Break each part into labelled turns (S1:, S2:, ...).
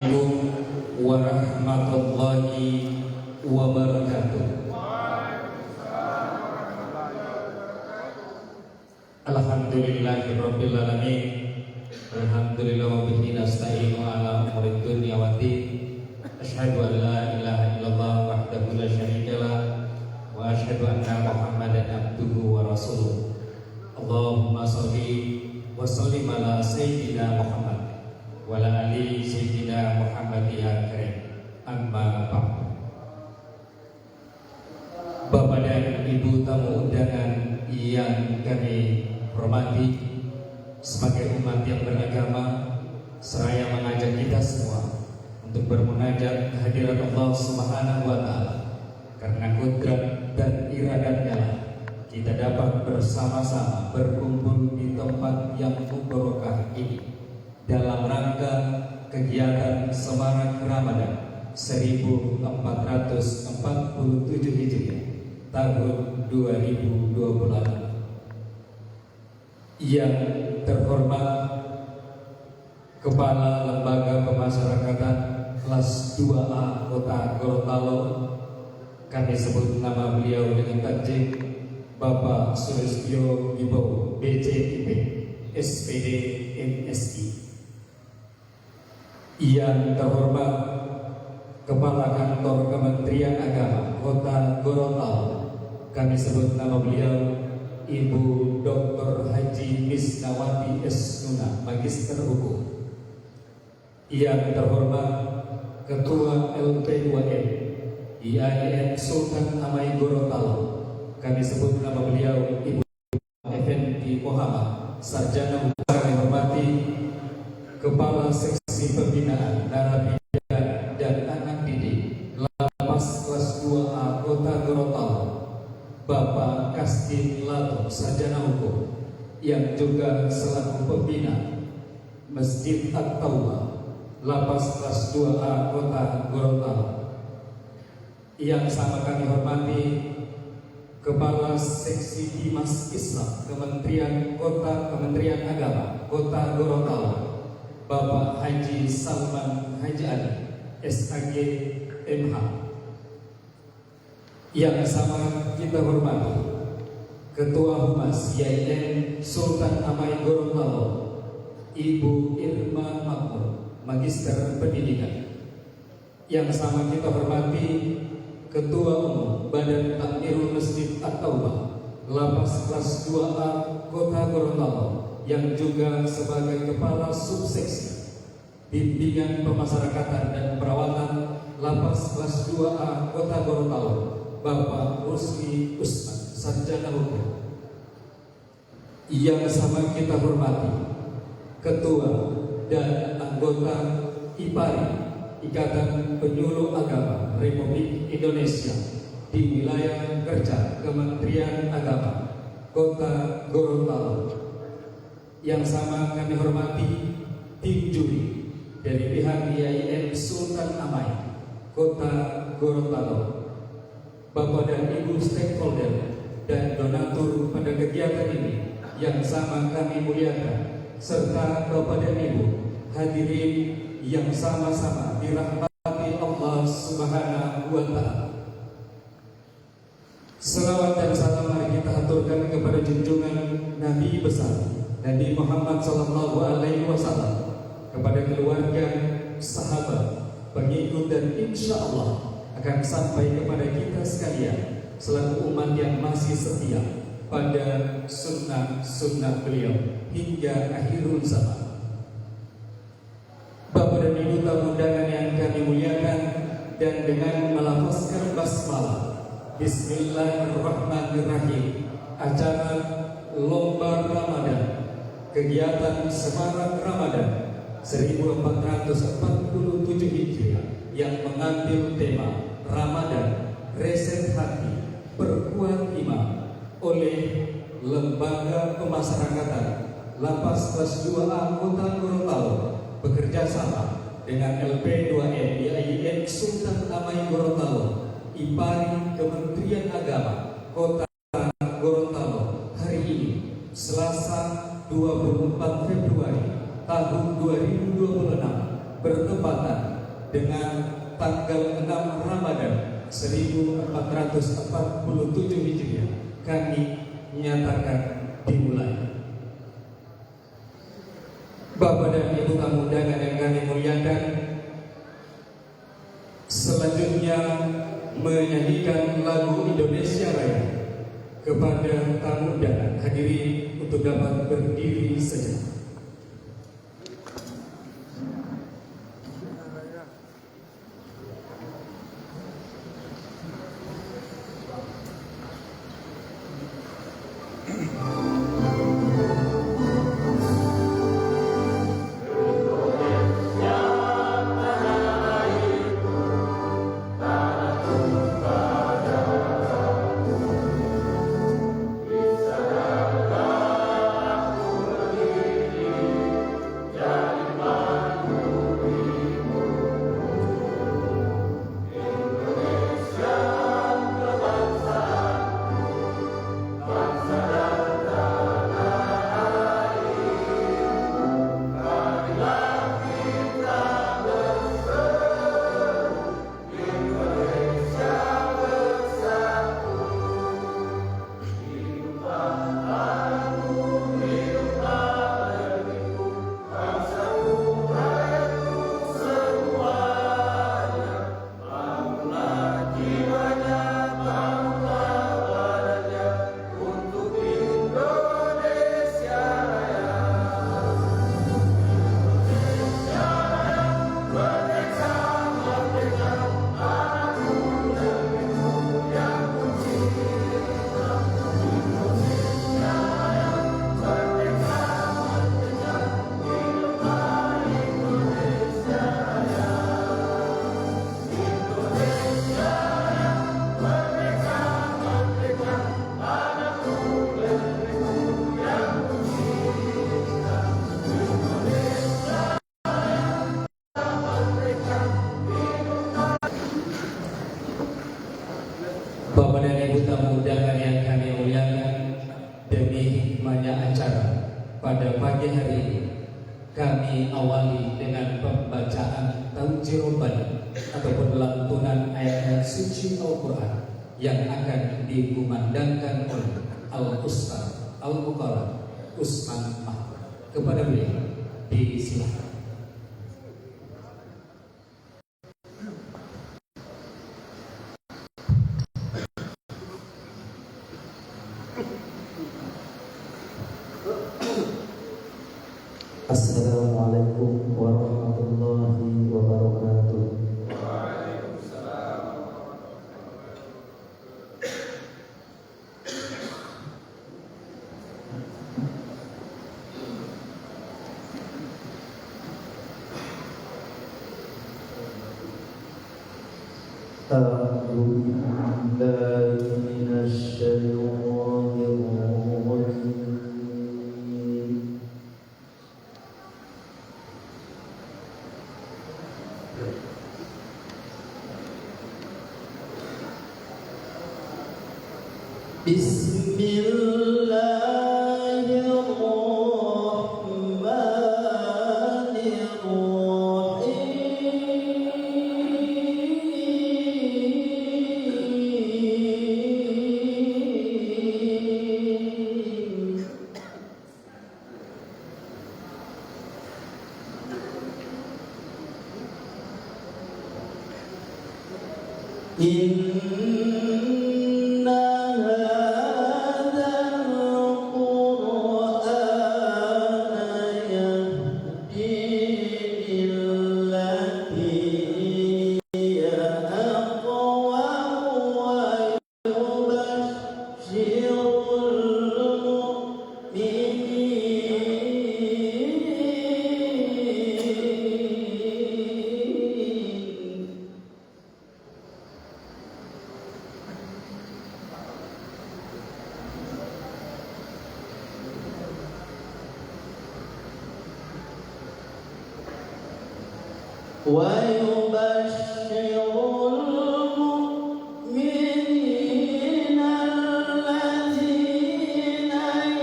S1: Assalamualaikum warahmatullahi wabarakatuh. Alhamdulillahirabbil alamin. Alhamdulillah wa bihi nasta'inu ala umuri dunya waddin. Asyhadu an la ilaha illallah wahdahu la syarikalah wa asyhadu anna Muhammadan abduhu wa rasuluh. Allahumma shalli wa sallim ala sayyidina Muhammad wa ala ali sayyidina Muhammadiyya karim. Amma ba'du. Bapak dan Ibu tamu undangan yang kami hormati, sebagai umat yang beragama, seraya mengajak kita semua untuk bermunajat kehadirat Allah Subhanahu wa Ta'ala. Karena kudrat dan iradatnya kita dapat bersama-sama berkumpul di tempat yang mubarakah ini dalam rangka kegiatan Semarak Ramadan 1447 Hijriah tahun 2020. Yang terhormat Kepala Lembaga Pemasyarakatan kelas 2A Kota Gorontalo, kami sebut nama beliau dengan takjil Bapak Sulistyo Wibowo, BCIP, SPD, MSI. Yang terhormat Kepala Kantor Kementerian Agama Kota Gorontalo, kami sebut nama beliau Ibu Dr. Haji Misnawati S. Nuna, Magister Hukum. Yang terhormat Ketua LP2M IAIN Sultan Amai Gorontalo, kami sebut nama beliau Ibu Effendi Muhammad, Sarjana Hukum. Kami hormati Kepala Seksi Pembinaan Narapidana dan Anak Didik Lapas kelas 2A Kota Gorontalo, Bapak Kastin Lato, Sarjana Hukum, yang juga selaku pembina Masjid At-Taubah Lapas kelas 2A Kota Gorontalo. Yang sama kami hormati Kepala Seksi Dimas Islam Kementerian Agama Kota Gorontalo, Bapak Haji Salman Haji Ali, SAG MH. Yang sama kita hormati Ketua Humas IAIN Sultan Amai Gorontalo, Ibu Irma Makmur, Magister Pendidikan. Yang sama kita hormati Ketua Umum Badan Takmirul Masjid At-Taubah Lapas kelas 2A Kota Gorontalo, yang juga sebagai Kepala Subseksi Bimbingan Pemasyarakatan dan Perawatan Lapas kelas 2A Kota Gorontalo, Bapak Rusli Usman, Sarjana Hukum. Yang sama kita hormati Ketua dan anggota IPARI, Ikatan Penyuluh Agama Republik Indonesia di wilayah kerja Kementerian Agama Kota Gorontalo. Yang sama kami hormati tim juri dari pihak IAIN Sultan Amai Kota Gorontalo, Bapak dan Ibu stakeholder dan donatur pada kegiatan ini yang sama kami muliakan, serta Bapak dan Ibu hadirin yang sama-sama dirahmati Allah Subhanahu wa Ta'ala. Selawat dan salam mari kita aturkan kepada junjungan Nabi besar Nabi Muhammad sallallahu alaihi wasallam, kepada keluarga, sahabat, pengikut, dan insya Allah akan sampai kepada kita sekalian selaku umat yang masih setia pada sunnah beliau hingga akhirul zaman. Bapak dan Ibu tamu undangan yang kami muliakan, dan dengan melafazkan basmalah Bismillahirrahmanirrahim, acara Lomba Ramadan kegiatan Semarak Ramadan 1447 Hijriah yang mengambil tema Ramadan Reset Hati Perkuat Iman oleh Lembaga Pemasyarakatan Lapas kelas 2A Kota Gorontalo bekerja sama dengan LP2M IAIN Sultan Amai Gorontalo, IPARI Kementerian Agama Kota Gorontalo hari ini Selasa 24 Februari tahun 2026 bertepatan dengan tanggal 6 Ramadan 1447 Hijriah kami nyatakan dimulai. Bapak dan Ibu tamu undangan yang kami muliakan, selanjutnya menyanyikan lagu Indonesia Raya. Kepada tamu undangan hadirin untuk dapat berdiri sejenak. Bapak dan Ibu tamu undangan yang kami muliakan, demi hikmahnya acara pada pagi hari ini, kami awali dengan pembacaan Taujiroban ataupun lantunan ayat-ayat suci Al-Quran yang akan dikumandangkan oleh Al-Ustaz Al-Mukarram Usman Mahmud. Kepada beliau disilakan.
S2: Assalamualaikum warahmatullahi wabarakatuh. A'udzu billahi minasy syaithanir rajim. Inna hadzal Qur'ana yahdi lillati hiya aqwam wa yubashshirul mu'minin. ويبشر المؤمنين الذين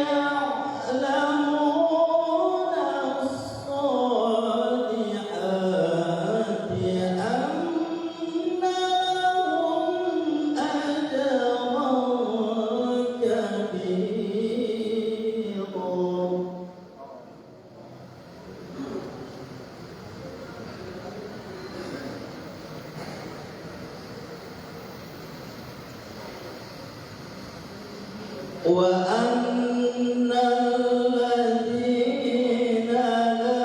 S2: يعلمون الصالحات وأن الذين لا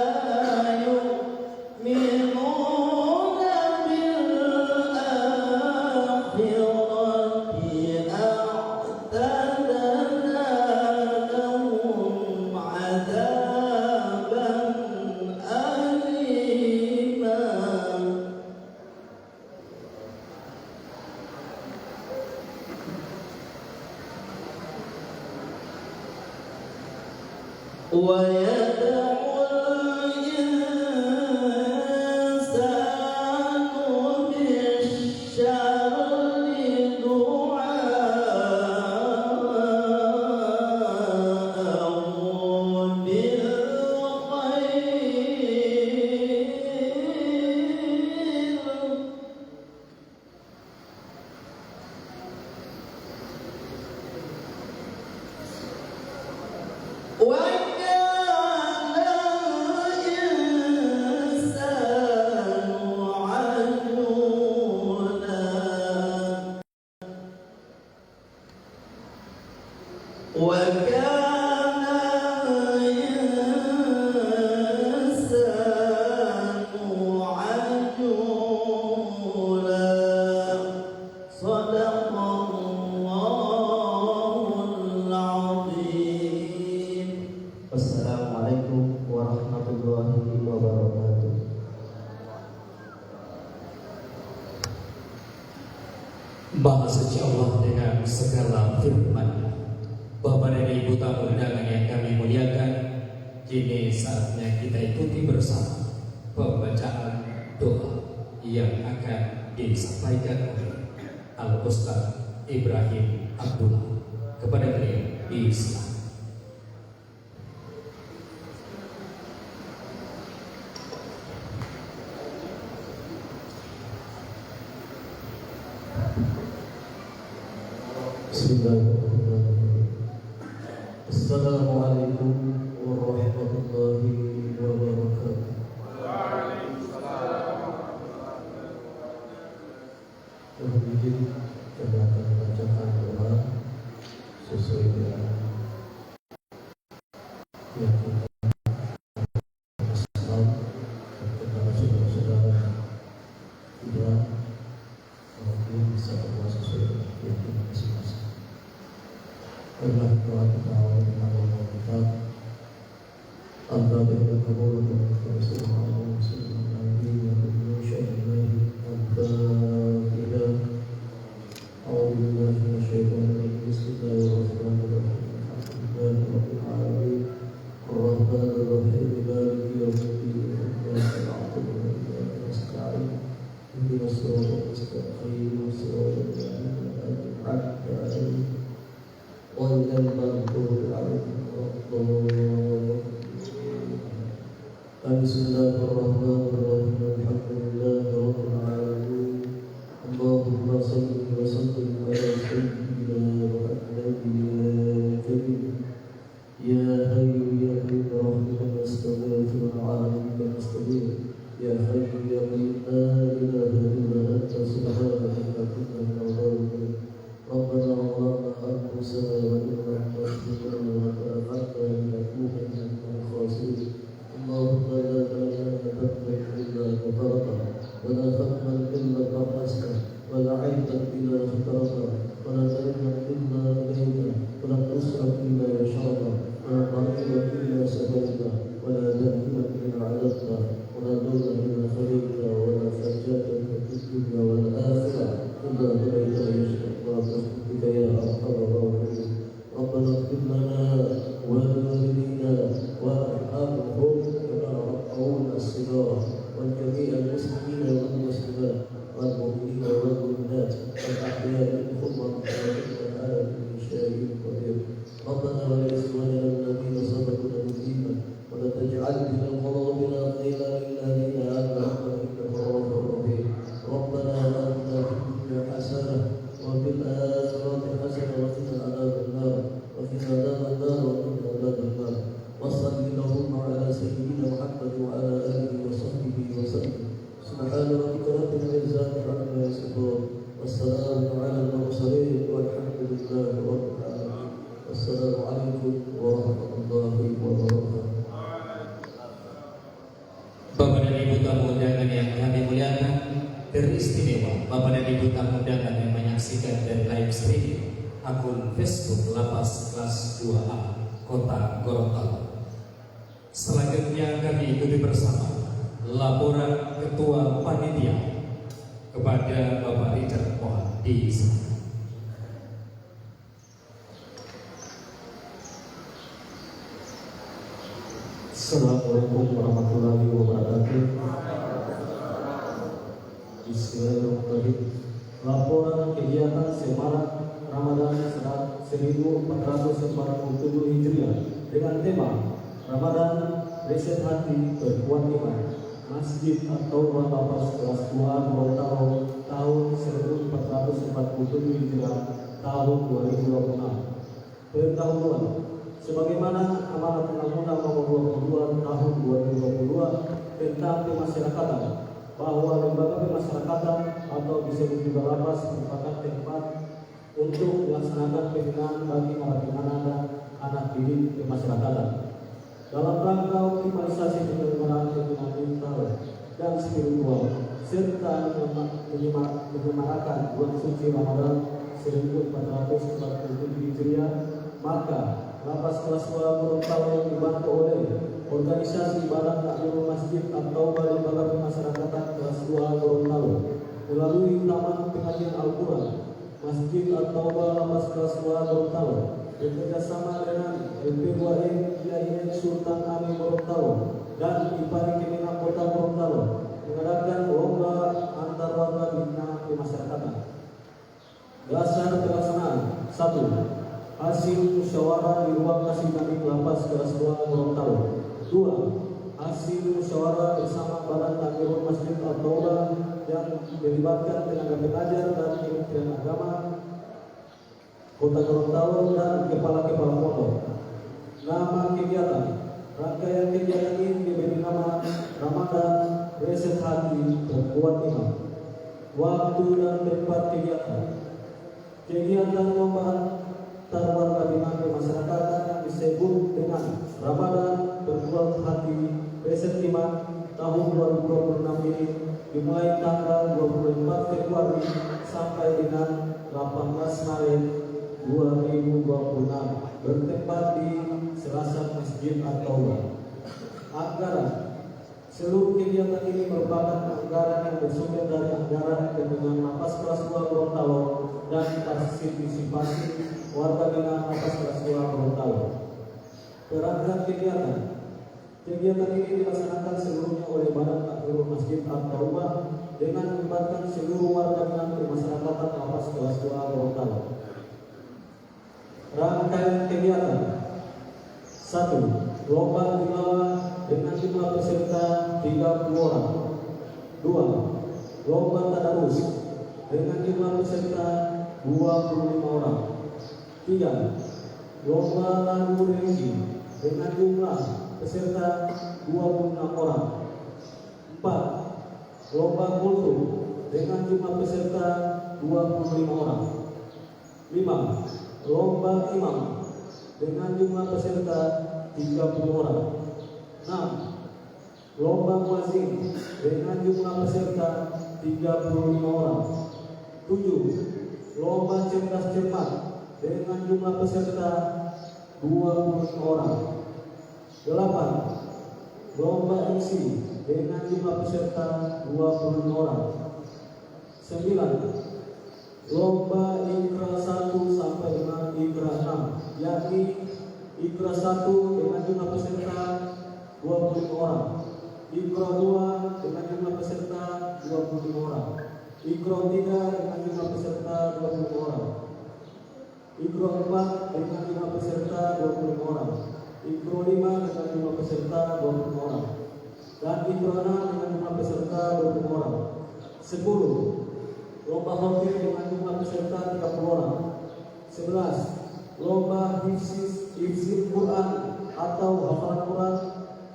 S2: يؤمنون بالآخرة أعتدنا لهم عذابا أليما ويدعو الإنسان بالشر دعاءه بالخير وكان الإنسان عجولا وكان الإنسان عجولا صدق الله العظيم. Wassalamualaikum warahmatullahi wabarakatuh.
S1: Maha Suci Allah dengan segala firman. Bapak dan Ibu tamu undangan yang kami muliakan, kini saatnya kita ikuti bersama pembacaan doa yang akan disampaikan oleh Al-Ustaz Ibrahim Abdullah. Kepada beliau diisilakan.
S2: Bismillahirrahmanirrahim. Assalamualaikum warahmatullahi wabarakatuh. Kemudian kami akan membacakan doa sesuai dengan keyakinan Islam dan kepada saudara-saudara tidak mungkin bisa berdoa sesuai dengan keyakinan masing-masing. Allah doa kita dengan Allah kita Allah yang berkabul dan berkesudahan Muslim Nabi yang bersyukur Al-Fatihah. أعوذ بالله من الشيطان الرجيم بسم الله الرحمن الرحيم الحمد لله رب العالمين الرحمن الرحيم مالك يوم الدين إياك نعبد وإياك نستعين اهدنا الصراط المستقيم صراط الذين أنعمت عليهم غير المغضوب عليهم ولا الضالين. بسم الله الرحمن الرحيم الحمد لله رب العالمين اللهم صل وسلم على سيدنا ونبينا الكريم يا حي يا قيوم برحمتك نستغيث ونعانيك نستغيث يا حي يا قيوم لا اله الا انت سبحانك انا كنا من الظالمين ربنا ظلمنا انفسنا وان لم تغفر لنا وترحمنا لنكونن من الخاسرين اللهم لا مانع ذنبا الا غفرته ولا ختما الا طمسته ولا عيبا الا سترته ولا ذنبا الا هديته ولا نصرا الا يشرته ولا طريقا الا سددته ولا ذنبا الا عددته ولا ضرا الا خليته ولا فجاة في الدنيا والاخره الا هديت يشرك برحمتك يا ارحم الراحمين. ربنا اغفر لنا ولوالدينا وارحمهم كما ربونا صغارا والجميع المسلمين والمسلمات والمؤمنين والمؤمنات والاحياء منهم والاموات على كل شيء قدير. ربنا ولإخواننا الذين سبقونا بالإيمان ولا تجعل في قلوبنا غيرا للذين آمنوا إنك رؤوف رحيم. ربنا آتنا في الدنيا حسنة وفي الآخرة حسنة وقنا عذاب النار وقنا عذاب النار وقنا عذاب النار. وصل اللهم على سيدنا محمد وعلى آله وصحبه وسلم. سبحان ربك رب العزة عما يصفون والسلام على المرسلين والحمد لله رب العالمين. Assalamualaikum warahmatullahi wabarakatuh.
S1: Bapak dan Ibu tamu undangan yang kami muliakan, teristimewa Bapak dan Ibu tamu undangan yang menyaksikan dan live streaming akun Facebook Lapas Kelas 2A Kota Gorontalo. Selanjutnya kami ikuti bersama laporan Ketua Panitia kepada Bapak Richard Mohan di sana.
S2: Assalamualaikum warahmatullahi wabarakatuh. Bismillahirrahmanirrahim. Laporan kegiatan Semarak Ramadan 1447 Hijriah dengan tema Ramadan Reset Hati Berkuat Iman, Masjid At-Taubah Lapas Kelas 2 Gorontalo tahun 1447 Hijriah tahun 2026. Pendahuluan. Sebagaimana amanat Undang-Undang Nomor 22 Tahun 2022 tentang pemasyarakatan, bahwa lembaga pemasyarakatan atau disebut juga lapas merupakan tempat untuk melaksanakan pembinaan bagi narapidana dan anak didik pemasyarakatan dalam rangka optimalisasi penyelenggaraan pembinaan mental dan spiritual serta menyemarakan bulan suci Ramadan 1447 Hijriah. Maka Lapas Kelas 2 Gorontalo yang dibantu oleh organisasi Badan Takmir Masjid atau Lembaga Pemasyarakatan Kelas 2 Gorontalo melalui Taman Pengajian Al-Quran Masjid atau Lapas Kelas 2 Gorontalo bekerjasama dengan LP2E IAIN Sultan Amin Gorontalo dan IPARI Kemenak Kota Gorontalo mengadakan lomba antar warga binaan pemasyarakatan. Dasar pelaksanaan: 1. Hasil musyawarah di ruang kasih nabi Lapas Kelas 2 Gorontalo. 2. Hasil musyawarah bersama Badan Takmir Masjid At-Taubah yang melibatkan tenaga pengajar dan Kementerian Agama Kota Gorontalo dan kepala-kepala pondok. Nama kegiatan: rangkaian kegiatan ini diberi nama Ramadan Reset Hati Berkuat Iman. Waktu dan tempat kegiatan: kegiatan lomba warga binaan pemasyarakatan yang disebut dengan Ramadan Berkuat Hati Reset Iman tahun 2026 ini dimulai tanggal 24 Februari sampai dengan 18 Maret 2026 bertempat di Selasan Masjid At-Taubah. Anggaran: seluruh kegiatan ini merupakan anggaran yang bersumber dari anggaran Kementerian Lapas Kelas 2 Gorontalo dan partisipasi warga binaan Lapas Kelas 2 Gorontalo. Perangkat kegiatan: kegiatan ini dilaksanakan seluruhnya oleh Badan Takmir Masjid At-Taubah dengan melibatkan seluruh warga binaan pemasyarakatan Lapas Kelas 2 Gorontalo. Rangkaian kegiatan: 1. Lomba tilawah dengan jumlah peserta 30 orang. 2. Lomba tadarus dengan jumlah peserta 25 orang. 3. Lomba lagu religi dengan jumlah peserta 26 orang. 4. Lomba kultur dengan jumlah peserta 25 orang. 5. Lomba imam dengan jumlah peserta 30 orang. 6. Lomba muazzin dengan jumlah peserta 35 orang. 7. Lomba cerdas cermat dengan jumlah peserta 25 orang. 8. Lomba MC dengan jumlah peserta 25 orang. 9. Lomba Ikra 1 sampai dengan Ikra 6, yakni Ikra 1 dengan jumlah peserta 25 orang, Ikra 2 dengan jumlah peserta 25 orang, Ikra 3 dengan jumlah peserta 25 orang, Ikra 4 dengan jumlah peserta 25 orang, Ikra 5 dengan jumlah peserta 20 orang, dan Ikra 6 dengan jumlah peserta 20 orang. 10. Lomba hoki dengan jumlah peserta 30 orang. 11. Lomba hifzil Quran atau hafalan Quran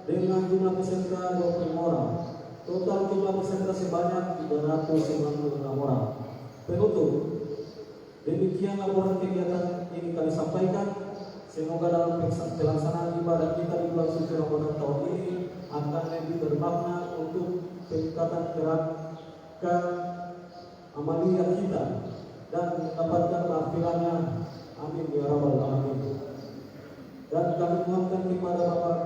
S2: dengan jumlah peserta 25 orang. Total jumlah peserta sebanyak 396 orang. Penutup. Demikian laporan kegiatan ini kami sampaikan. Semoga dalam pelaksanaan ibadah kita di bulan suci Ramadan tahun ini akan lebih bermakna untuk peningkatan gerakan amaliyah kita dan mendapatkan keampilannya. Amin ya rabbal alamin. Dan kami mohonkan kepada Bapak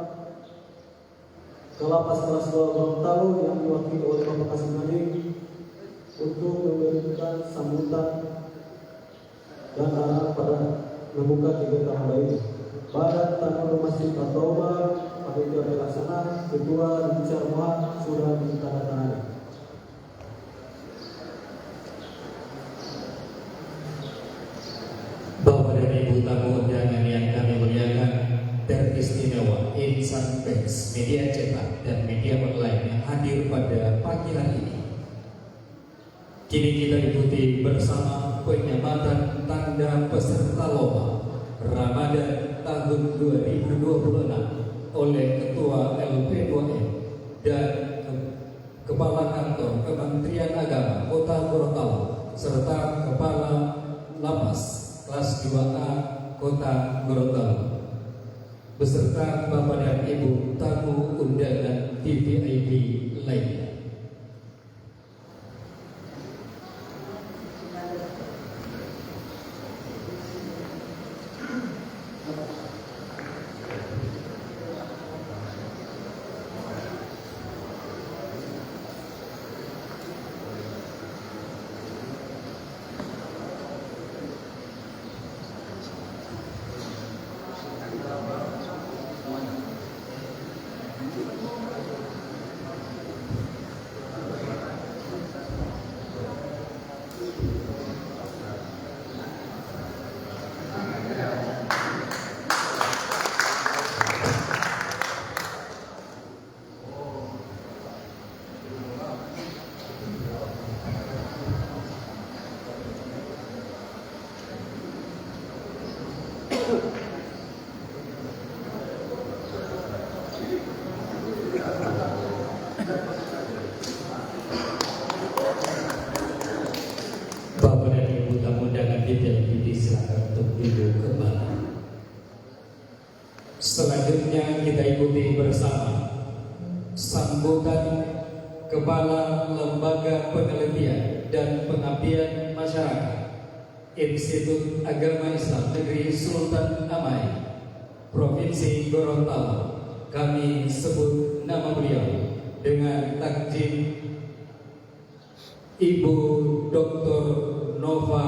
S2: Kalapas kelas 2 Gorontalo yang diwakili oleh Bapak Kasim Nadim untuk memberikan sambutan dan arahan pada membuka kegiatan pada ini. Badan Tanur Masjid At-Taubah, panitia pelaksana, ketua Dinsar Muhammad sudah ditandatangani.
S1: Bapak dan Ibu tamu undangan yang kami muliakan, teristimewa insan pers, media cetak dan media online yang hadir pada pagi hari ini. Kini kita ikuti bersama penyematan tanda peserta lomba Ramadan tahun 2026 oleh Ketua LP2M dan Kepala Kantor Kementerian Agama Kota Gorontalo serta Kepala Lapas kelas 2A Kota Gorontalo beserta Bapak dan Ibu tamu undangan VVIP lainnya. Bapak dan Ibu tamu undangan VVIP silakan untuk duduk kembali. Selanjutnya kita ikuti bersama sambutan Kepala Lembaga Penelitian dan Pengabdian Masyarakat Institut Agama Islam Negeri Sultan Amai Provinsi Gorontalo. Kami sebut nama beliau dengan takjim Ibu Dr. Nova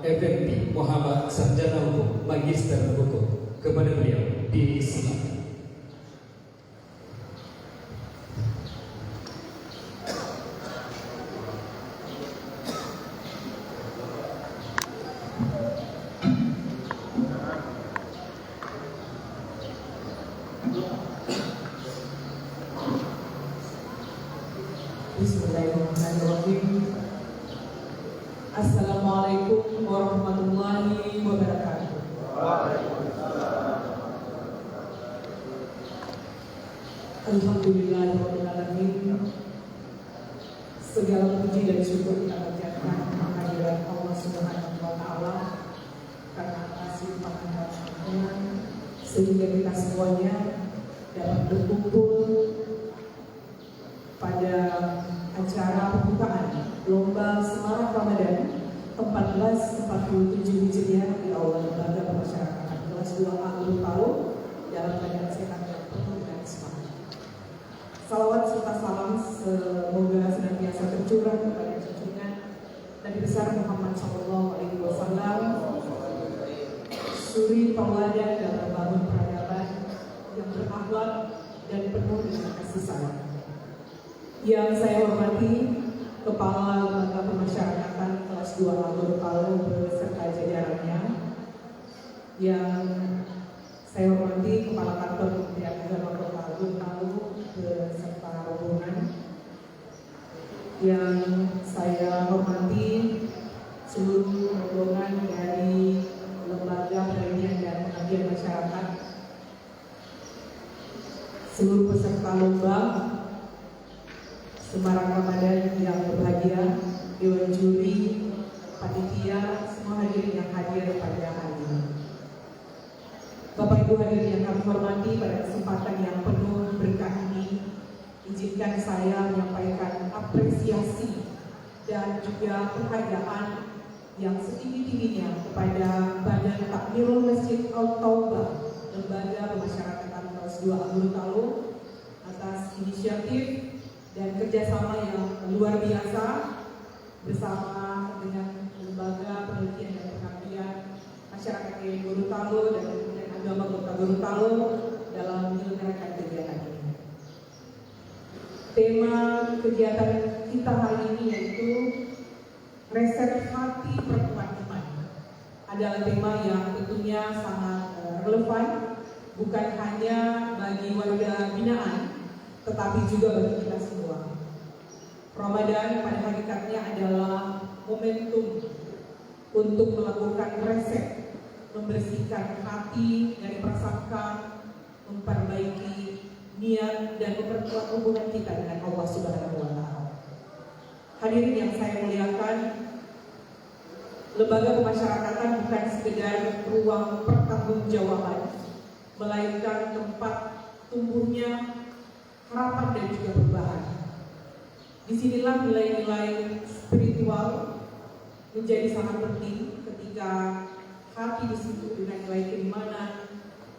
S1: Effendi Muhammad Sarjana Hukum, Magister Hukum. Kepada beliau disilakan.
S3: Bismillahirrahmanirrahim. Assalamualaikum warahmatullahi wabarakatuh. Alhamdulillahirabbil alamin. Segala puji dan syukur kita panjatkan kehadirat Allah Subhanahu wa taala karena atas limpahan rahmatnya sehingga kita semuanya dapat berkumpul pada acara pembukaan Lomba Semarak Ramadan 1447 Hijriah di Aula Lembaga Pemasyarakatan kelas 2A Gorontalo dalam keadaan sehat dan penuh dengan semangat. Salawat serta salam semoga senantiasa tercurah kepada junjungan Nabi besar Muhammad SAW, suri tauladan dan membangun peradaban yang berakhlak dan penuh dengan kasih sayang. Yang saya hormati Kepala Lembaga Pemasyarakatan kelas 2A Gorontalo beserta jajarannya, yang saya hormati Kepala Kantor Kementerian Agama Kota Gorontalo beserta rombongan, yang saya hormati seluruh rombongan dari Lembaga Penelitian dan Pengabdian Masyarakat, seluruh peserta lomba Semarak Ramadan yang berbahagia, dewan juri, panitia, semua hadirin yang hadir pada hari ini. pada kesempatan yang penuh berkah ini, izinkan saya menyampaikan apresiasi dan juga penghargaan yang setinggi-tingginya kepada Badan Takmirul Masjid Al-Taubah, Lembaga Pemasyarakatan Kelas 2 Gorontalo, atas inisiatif dan kerjasama yang luar biasa bersama dengan Lembaga Penelitian dan Pengabdian Masyarakat Gorontalo dan Kementerian Agama Kota Gorontalo dalam menyelenggarakan kegiatan ini. Tema kegiatan kita hari ini yaitu Reset Hati Perempuan Iman, adalah tema yang tentunya sangat relevan bukan hanya bagi warga binaan, tetapi juga bagi kita semua. Ramadan pada hakikatnya adalah momentum untuk melakukan reset, membersihkan hati dari prasangka, memperbaiki niat dan memperkuat hubungan kita dengan Allah Subhanahu wa Ta'ala. Hadirin yang saya muliakan, lembaga pemasyarakatan bukan sekedar ruang pertanggungjawaban, melainkan tempat tumbuhnya harapan dan juga perubahan. Disinilah nilai-nilai spiritual menjadi sangat penting. Ketika hati di situ dengan nilai keimanan,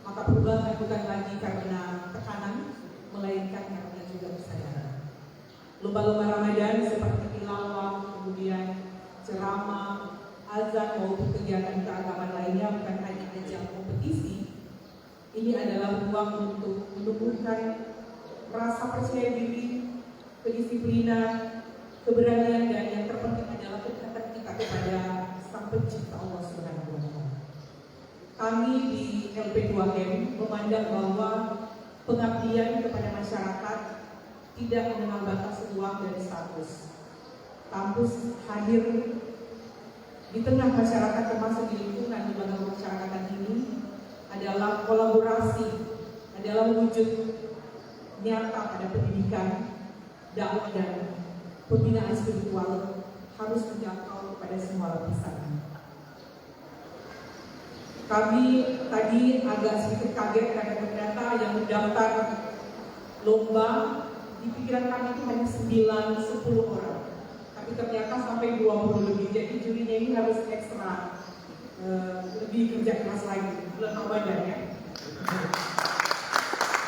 S3: maka perubahan bukan lagi karena tekanan, melainkan karena juga kesadaran. Lomba-lomba Ramadan seperti tilawah, kemudian ceramah, azan maupun kegiatan keagamaan lainnya bukan hanya ajang kompetisi. Ini adalah ruang untuk menumbuhkan rasa percaya diri, kedisiplinan, keberanian, dan yang terpenting adalah kedekatan kita kepada Sang Pencipta Allah Subhanahu wa Ta'ala. Kami di LP2M memandang bahwa pengabdian kepada masyarakat tidak mengenal batas uang dan status. Kampus hadir di tengah masyarakat termasuk di lingkungan lembaga pemasyarakatan ini adalah kolaborasi, adalah wujud nyata pada pendidikan, dakwah dan pembinaan spiritual harus menjangkau kepada semua lapisan. Kami tadi agak sedikit kaget karena ternyata yang mendaftar lomba di pikiran kami itu hanya 9-10 orang, tapi ternyata sampai 20 lebih. Jadi jurinya ini harus ekstra lebih kerja keras lagi bulan Ramadan ya.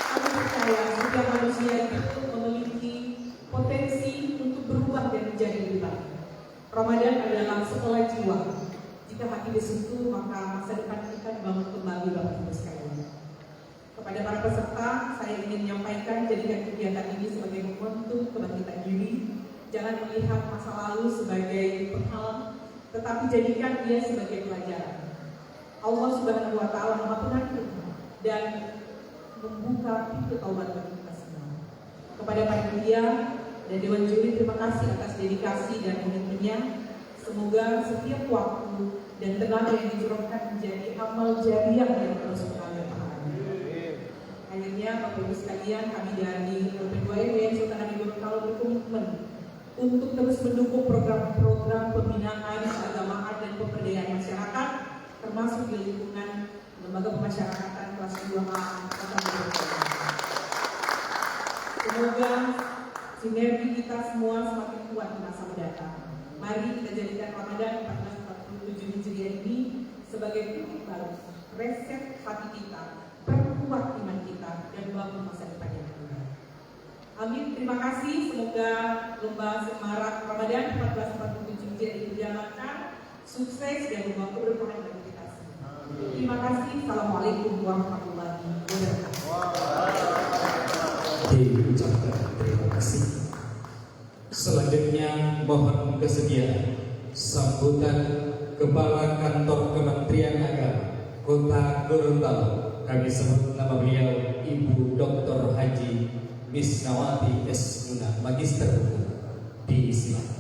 S3: Kami percaya setiap manusia itu memiliki potensi untuk berubah dan menjadi lebih baik. Ramadan adalah sekolah jiwa. Jika hati di situ, maka masa depan kita dibangun kembali Bapak Ibu sekalian. Kepada para peserta, saya ingin menyampaikan jadikan kegiatan ini sebagai momentum kebangkitan diri. Jangan melihat masa lalu sebagai penghalang, tetapi jadikan dia sebagai pelajaran. Allah Subhanahu wa Ta'ala Maha Pengampun dan membuka pintu taubat bagi kita semua. Kepada panitia dan Dewan Juri, terima kasih atas dedikasi dan komitmennya. Semoga setiap waktu dan tenaga yang dicurahkan menjadi amal jariah yang terus mengalir pahala. Akhirnya, Bapak Ibu sekalian, kami dari LP2M Sultan Gorontalo berkomitmen untuk terus mendukung program-program pembinaan keagamaan dan pemberdayaan masyarakat, termasuk di lingkungan lembaga pemasyarakatan kelas 2A Kota Gorontalo. Semoga sinergi kita semua semakin kuat di masa mendatang. Mari kita jadikan Ramadan 1447 Hijriah ini sebagai titik balik, reset hati kita, perkuat iman kita, dan bangun masa depan yang baik. Amin. Terima kasih. Semoga lomba semarak Ramadan 1447 Hijriah dijalankan sukses dan membawa keberkahan bagi kita semua. Terima kasih. Assalamualaikum warahmatullahi wabarakatuh.
S1: Diucapkan terima kasih. Selanjutnya mohon kesediaan sambutan Kepala Kantor Kementerian Agama Kota Gorontalo. Kami sebut nama beliau Ibu Dr. Haji Misnawati S. Munah, Magister Hukum. Disilakan.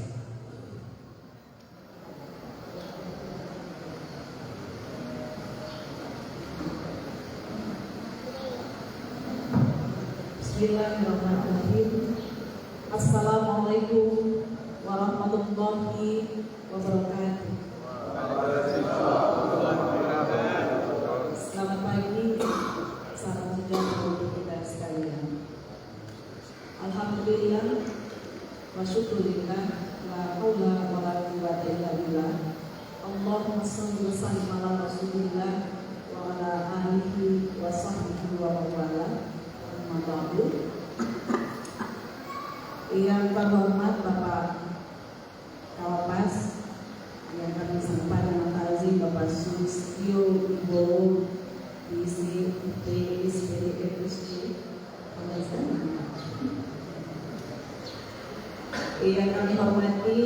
S3: Bismillahirrahmanirrahim. Assalamualaikum warahmatullahi wabarakatuh. Selamat pagi, salam sejahtera sallallahu ala Rasulillah wa ala alihi wa sahbihi wa wala. Amma ba'du. Yang terhormat Bapak Kawapas, yang kami sembah dengan ta'zim Bapak Sulistyo Wibowo DC SPDD FSC yang kami hormati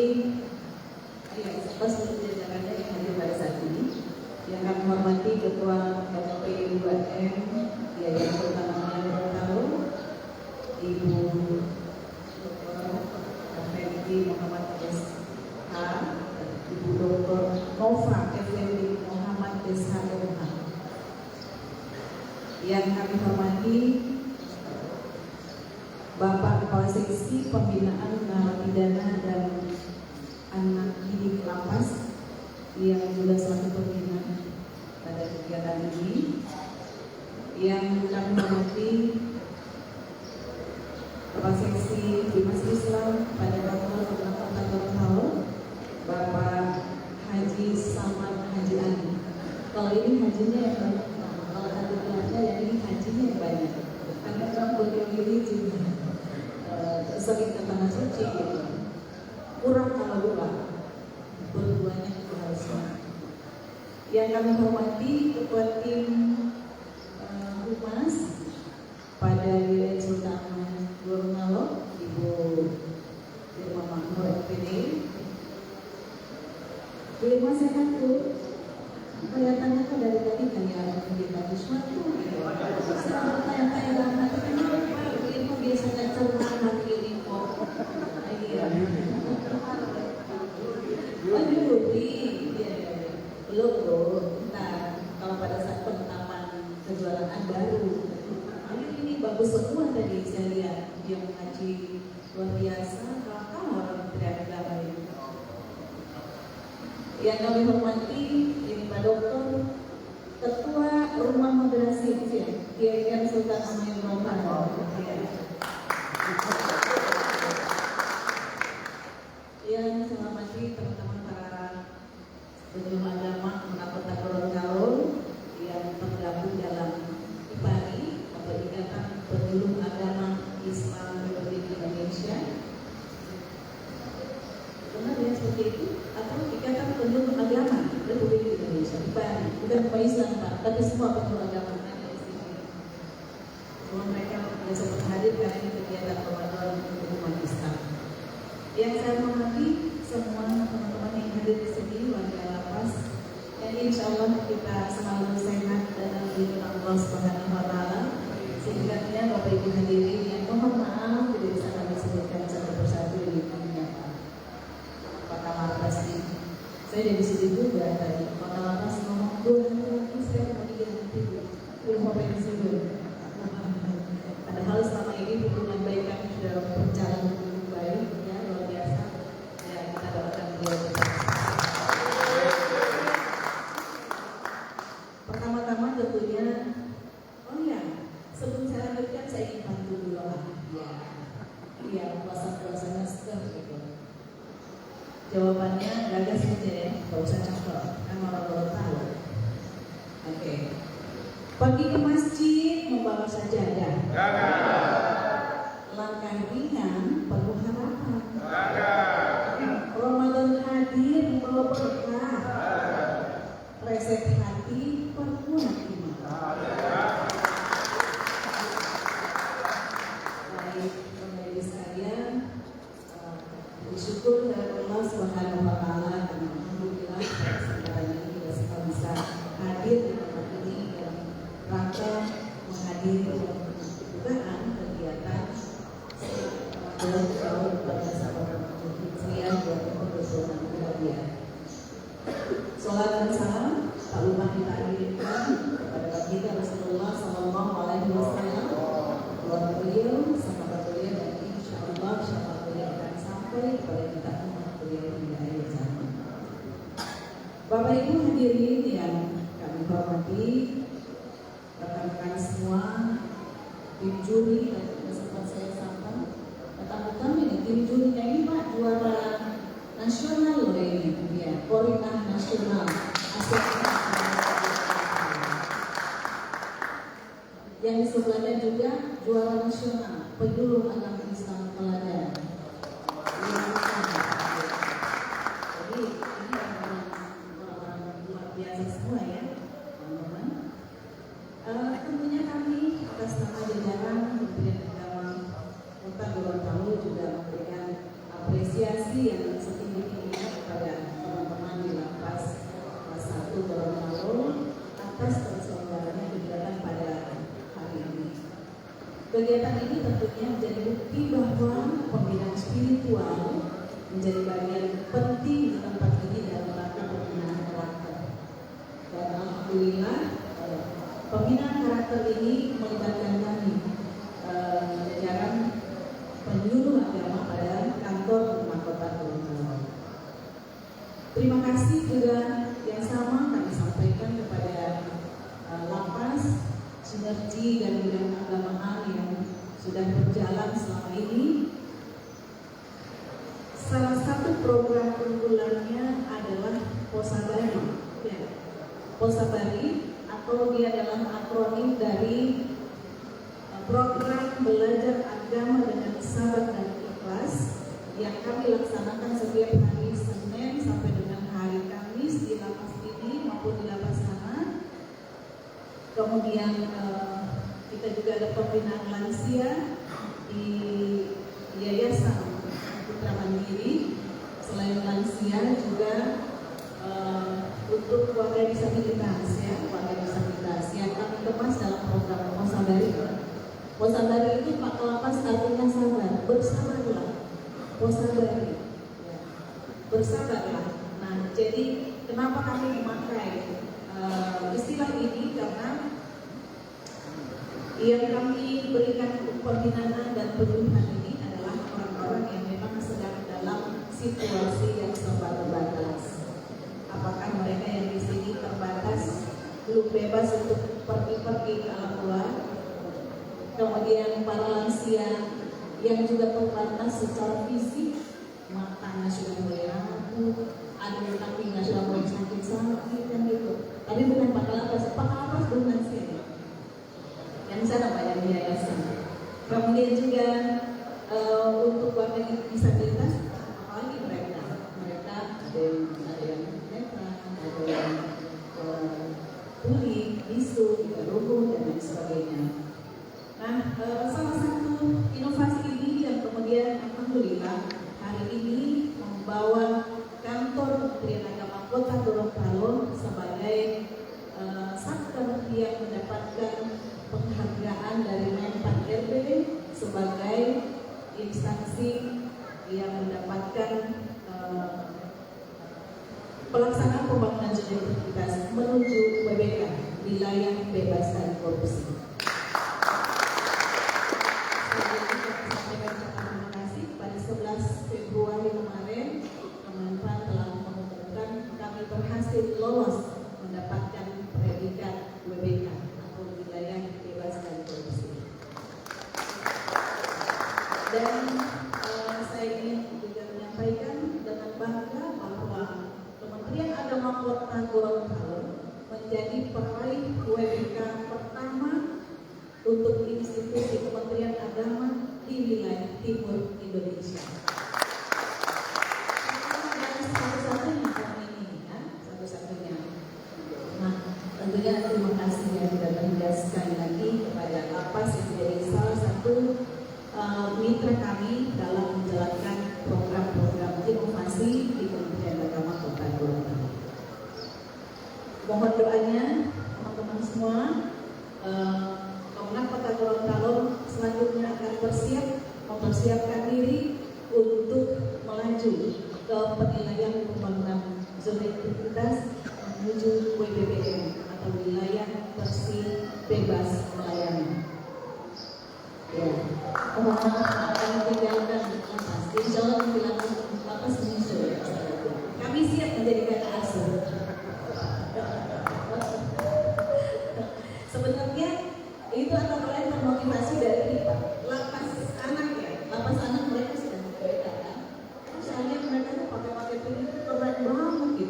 S3: seluruh jajarannya yang hadir pada saat ini, yang kami hormati Ketua KPP 2M Yayasan Sultan Hamengkubuwono Ibu Dr. Effendi Muhammad SH, Ibu Dr. Nova Effendi Muhammad SH, yang kami hormati Bapak Kepala Seksi Pembinaan Narapidana dan Anak Didik Lapas yang juga selaku pembina pada kegiatan ini, yang kami hormati Kepala Seksi Bimas Islam pada Dr. Gorontalo Bapak Haji Samad Haji Ali. Kalau ini hajinya yang banyak, kalau hajinya yang ini hajinya yang banyak, karena orang berdiri juga sering ke tanah suci gitu. Kurang kalau berduanya itu harusnya. Yang kami hormati Ketua Tim Humas pada wilayah Sultan Gorontalo Ibu Irma Makmur SPD. Bu Irma sehat tuh, kelihatannya kok dari tadi hanya kita sesuatu gitu. Saya bertanya-tanya dalam hati, kenapa Bu Irma biasanya cermat hati ini kok? Iya. Aduh, belum loh. Nah, kalau pada saat penetapan kejuaraan baru, ini bagus semua tadi saya lihat, dia mengaji luar biasa, kakak orang beragama ini. Yang kami hormati ini Pak Dokter, Ketua Rumah Moderasi Yayasan Sultan Hamengkubuwono. Yang saya hormati teman-teman para penyuluh agama Kota Gorontalo yang tergabung dalam IPARI atau Ikatan Penyuluh Agama Islam Republik Indonesia. Benar ya seperti itu? Atau Ikatan Penyuluh Agama Republik Indonesia, IPARI, bukan Umat Islam Pak, tapi semua penyuluh agama. Semua mereka yang sempat hadir kali ini kegiatan Ramadan untuk umat Islam. Yang saya hormati semua teman-teman yang hadir di sini, warga lapas, yang insya Allah kita selalu sehat dalam lindungan Allah Subhanahu Wa Taala. Singkatnya Bapak Ibu hadirin yang mohon maaf tidak bisa kami sebutkan satu persatu di dunia Pak Kamartas ini. Saya dari sini juga tadi Pak Kamartas ngomong 2 hari lagi saya mau diganti, belum mau pensiun dulu. Padahal selama ini hubungan baik kami sudah berjalan dengan baik. Pertama-tama tentunya, sebelum saya lanjutkan saya ingin bantu dulu ya, puasa masker gitu. Jawabannya gagas saja ya, nggak usah cakap, kan orang tahu. Oke. Pergi ke masjid membawa sajadah. Langkah ringan penuh harapan. Ramadan hadir membawa berkah. Reset hati perkuat iman. Baik, pemirsa sekalian, bersyukur kepada Allah Subhanahu Wa Taala dan alhamdulillah sekarang ini kita bisa hadir di tempat ini dalam rangka menghadiri pembukaan kegiatan tahun pada sahabat Hijriah 2026. Salat dan salam tak lupa kita kirimkan kepada baginda Rasulullah Sallallahu Alaihi Wasallam, keluarga beliau, sahabat beliau, dan insya Allah syafaat beliau akan sampai kepada kita umat beliau hingga akhir zaman. Bapak Ibu hadirin yang kami hormati, rekan-rekan semua, tim juri dan sempat saya sapa, tetamu kami tim jurinya ini Pak juara nasional loh ini.
S4: ya, Koordinat Nasional ASEAN. Yang di sebelahnya juga juara nasional penyuluh agama Islam teladan. Jadi ini orang-orang luar biasa semua ya, teman-teman. Tentunya kami atas nama jajaran Kementerian Agama Kota Gorontalo juga memberikan apresiasi yang setinggi-tingginya kepada teman-teman di Lapas Kelas 1 Gorontalo atas terselenggaranya kegiatan pada hari ini. Kegiatan ini tentunya menjadi bukti bahwa pembinaan spiritual menjadi bagian penting di tempat ini dalam rangka pembinaan karakter. Dan alhamdulillah pembinaan karakter ini melibatkan kami jajaran penyuluh agama pada kantor Rumah Kota Gorontalo. Terima kasih juga yang sama kami sampaikan kepada Lapas Sinergi dan Bidang Agamaan yang sudah berjalan selama ini. Salah satu program unggulannya adalah Posabari. Ya. Posabari atau dia adalah akronim dari program belajar agama dengan sabar dan ikhlas yang kami laksanakan setiap hari Senin sampai dengan hari Kamis di lapas ini maupun di lapas sana. Kemudian kita juga ada pembinaan lansia di Yayasan Putra Mandiri. Selain lansia juga untuk keluarga disabilitas ya, keluarga disabilitas yang kami kemas dalam program Posabari. Posabari itu Pak Kalapas artinya sabar, bersabarlah. Posabari, ya. Bersabarlah. Nah, jadi kenapa kami memakai istilah ini karena yang kami berikan pembinaan dan penyuluhan ini adalah orang-orang yang memang sedang dalam situasi yang serba terbatas. Apakah mereka yang di sini terbatas, belum bebas untuk pergi-pergi ke alam luar? Kemudian para lansia yang juga terbatas secara fisik, matanya sudah mulai rapuh, ada yang kakinya sudah mulai sakit kan gitu. Tapi bukan Pak Kalapas belum lansia. Yang sana Pak yang yayasan. Kemudian juga untuk warga disabilitas, apalagi mereka ada yang netra, ada yang tuli, bisu, lumpuh dan lain sebagainya. Nah, salah satu inovasi ini yang kemudian alhamdulillah hari ini membawa kantor Kementerian Agama Kota Gorontalo sebagai satker yang mendapatkan penghargaan dari Menpan RB sebagai instansi yang mendapatkan pelaksanaan pembangunan integritas menuju WBK, wilayah bebas dari korupsi. Terima kasih. Pada 11 Februari kemarin, Kemenpan telah mengumumkan kami berhasil lolos mendapatkan predikat WBK atau wilayah bebas dari korupsi. Dan saya ingin juga menyampaikan dengan bangga bahwa Kementerian Agama Kota Gorontalo menjadi peraih WBK pertama untuk institusi Kementerian Agama di wilayah Timur Indonesia. Dan satu-satunya tahun ini, ya, satu-satunya. Nah, tentunya terima kasih yang sudah terhidap sekali lagi kepada Lapas yang menjadi salah satu mitra kami dalam menjalankan program-program inovasi di Kementerian Agama Kota Gorontalo. Mohon doanya teman-teman semua. Kemenang Kota Gorontalo selanjutnya akan mempersiapkan diri untuk melaju ke penilaian pembangunan zona integritas menuju WBBM atau wilayah bersih bebas melayani. Ya, mohon maaf akan tinggalkan lapas. Insya Allah dilakukan lapas menyusul. Kami siap menjadikan asuh. Sebenarnya itu akan mulai termotivasi dari lapas anak ya. Lapas anak mereka sudah berbeda kan. Misalnya mereka tuh pakai ini keren banget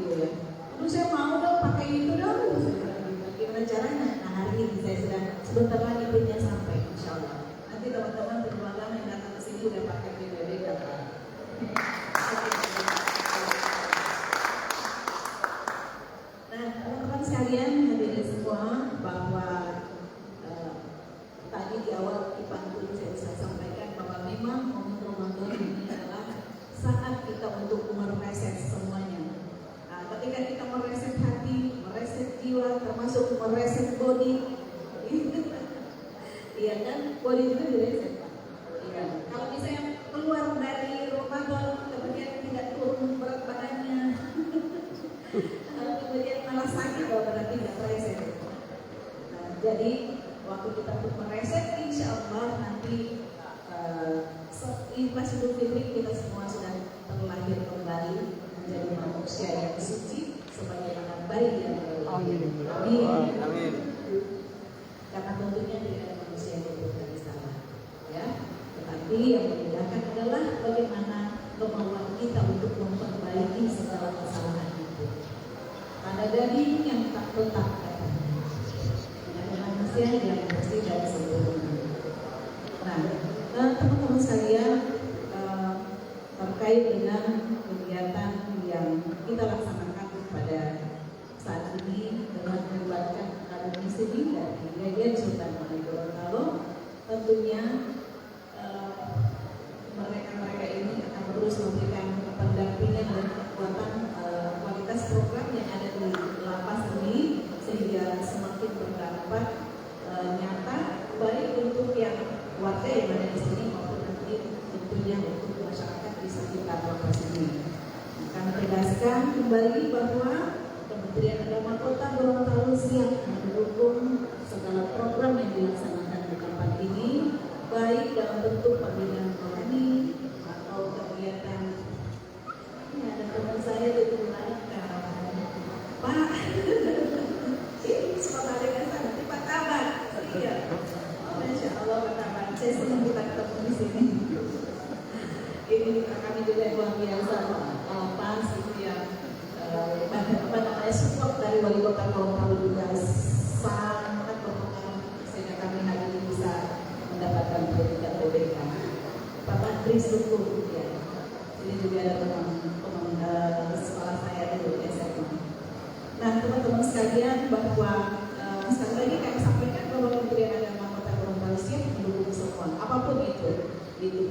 S4: ketika kita mereset hati, mereset jiwa, termasuk mereset body. Iya kan, body juga direset Pak. Iya. Kalau misalnya keluar dari Ramadan kemudian tidak turun berat badannya, kemudian malah sakit, berarti tidak mereset. Nah, jadi waktu kita untuk mereset, insya Allah nanti pas Idul Fitri kita semua sudah terlahir kembali menjadi manusia yang suci sebagaimana bayi yang terlahir. Amin. Karena tentunya tidak ada manusia yang berbuat salah, ya. Tetapi yang membedakan adalah bagaimana kemauan kita untuk memperbaiki segala kesalahan itu. Pada daging yang tak letak katanya, ada manusia yang bersih dan sempurna. Nah, teman-teman sekalian, terkait dengan kegiatan yang kita laksanakan pada saat ini dengan melibatkan akademisi dari Yayasan Sultan Mahmud Gorontalo, tentunya mereka ini akan terus memberikan pendampingan dan kekuatan kualitas program yang ada di lapas ini sehingga semakin berdampak nyata baik untuk yang warga yang ada di sini maupun nanti tentunya untuk masyarakat di sekitar lapas ini. Kami tegaskan kembali bahwa Kementerian Agama Kota Gorontalo siap mendukung segala program yang dilaksanakan di tempat ini, baik dalam bentuk pembinaan rohani atau kegiatan. Ini ada teman saya di Tulungaga, Pak. Ini sekolah dengan sana, Pak Taban. Iya. Oh, Masya Allah, Pak Taban. Saya senang kita ketemu di sini. Ini kami juga luar biasa, pas itu yang support dari Wali Kota Gorontalo juga sangat berpengaruh sehingga kami hari ini bisa mendapatkan predikat OBK. Pak Menteri Suku, ya. Ini juga ada teman sekolah saya di SMA. Nah, teman-teman sekalian, bahwa sekali lagi kami sampaikan bahwa Kementerian Agama Kota Gorontalo siap mendukung semua, apapun itu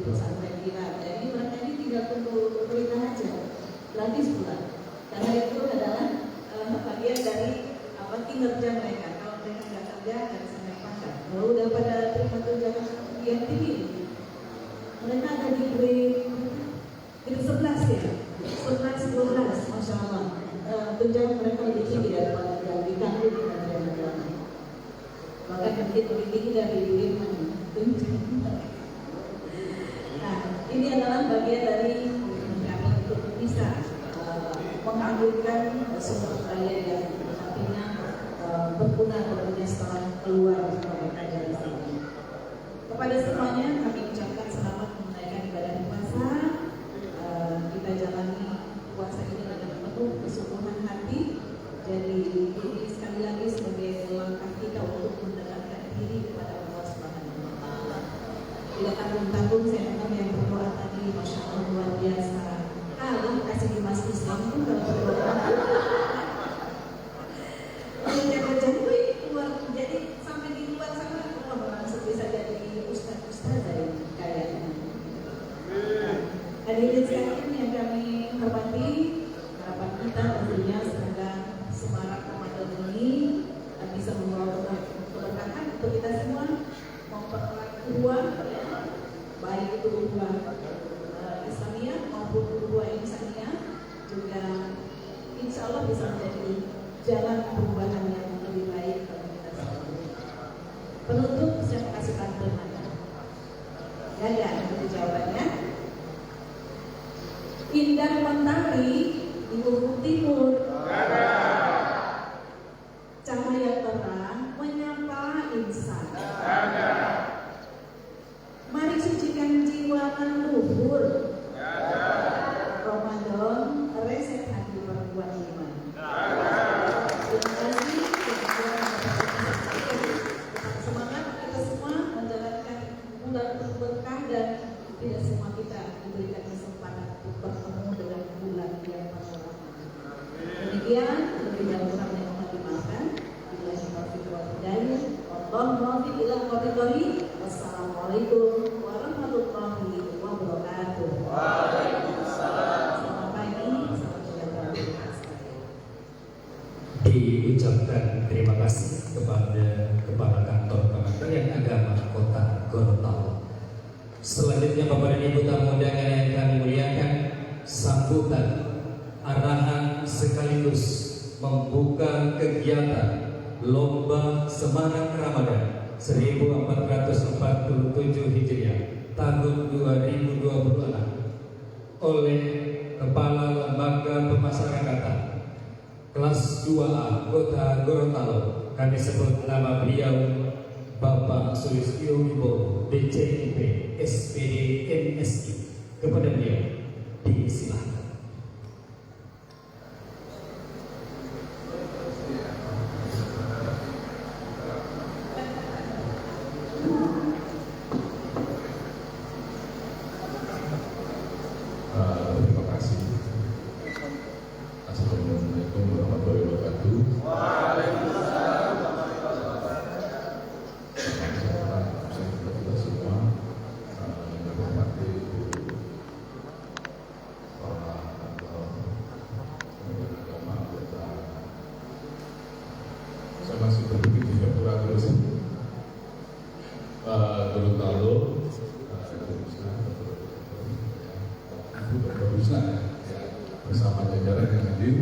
S4: pesantren kita. Jadi mereka ini tinggal tunggu perintah aja, gratis pula. Karena itu adalah bagian dari kinerja mereka. Kalau mereka nggak kerja, nggak bisa naik pangkat. Kalau udah pada terima tunjangan yang tinggi, mereka ada di grade 11 ya, 11-12, Masya Allah. Tunjangan mereka lebih tinggi daripada yang ditanggung di Kementerian Agama. Bahkan mungkin lebih tinggi dari tunjangan. Nah, ini adalah bagian dari kami untuk bisa mengambilkan sumber daya yang artinya berguna kepada setelah keluar mereka dari sini. Kepada semuanya kami ucapkan selamat menunaikan ibadah puasa. Kita jalani puasa ini dengan penuh kesungguhan hati. Jadi ini sekali lagi sebagai langkah kita untuk mendekatkan diri kepada Allah Subhanahu wa Ta'ala. Tidak tanggung-tanggung saya akan yang berdoa tadi, Masya Allah luar biasa. Kalau kasih di Mas Islam pun kalau berdoa jadi sampai di luar sana langsung bisa jadi ustaz dari kayaknya. Hadirin sekalian yang kami hormati, harapan kita tentunya semoga semarak Ramadan ini bisa membawa keberkahan untuk kita semua, mempererat hubungan baik itu hubungan Islamiyah maupun hubungan Islamiyah juga insya Allah bisa menjadi jalan perubahan yang lebih baik bagi kita semua. Penutup saya kasih pantun ada. Ya, itu jawabannya. Indah mentari di ufuk timur. Cahaya terang menyapa insan. Mari sucikan jiwa leluhur. Ramadan reset hati perempuan iman. Terima kasih. Semangat kita semua menjalankan bulan berkah dan tidak semua kita diberikan kesempatan untuk bertemu dengan bulan yang penuh rahmat. Demikian lebih dan kurang yang mohon dimaafkan. Bila taufiq wal hidayah. Allahumma fi ila qadri. Wassalamualaikum warahmatullahi wabarakatuh. Waalaikumsalam. Selamat pagi, selamat sejahtera.
S1: diucapkan terima kasih kepada Kepala Kantor Kementerian Agama Kota Gorontalo. Selanjutnya Bapak dan Ibu tamu undangan yang kami muliakan, sambutan arahan sekaligus membuka kegiatan Lomba Semarang Ramadan 1447 Hijriah tahun 2026 oleh Kepala Lembaga Pemasyarakatan kelas 2A Kota Gorontalo. Kami sebut nama beliau Bapak Sulistyo Wibowo, DCIP, SPD, MSI. Kepada beliau disilahkan.
S5: Terima kasih. Assalamualaikum warahmatullahi wabarakatuh. Waalaikumsalam warahmatullahi semua yang berhormati para agama anggota. Saya masih berpikir di Jayapura terus. Gorontalo, bersama jajaran yang hadir,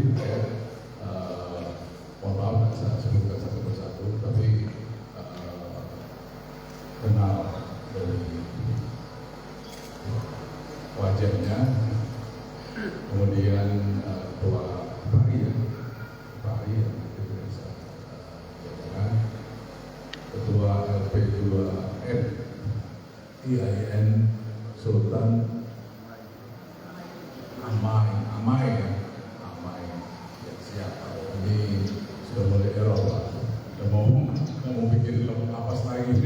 S5: mohon maaf saya sebutkan satu persatu, tapi kenal dari wajahnya, kemudian Ketua Pari yang biasa jajaran, Ketua LP2M IAIN Sultan Amai ya siap. Ini sudah mulai error Pak. Mau bikin lapas lagi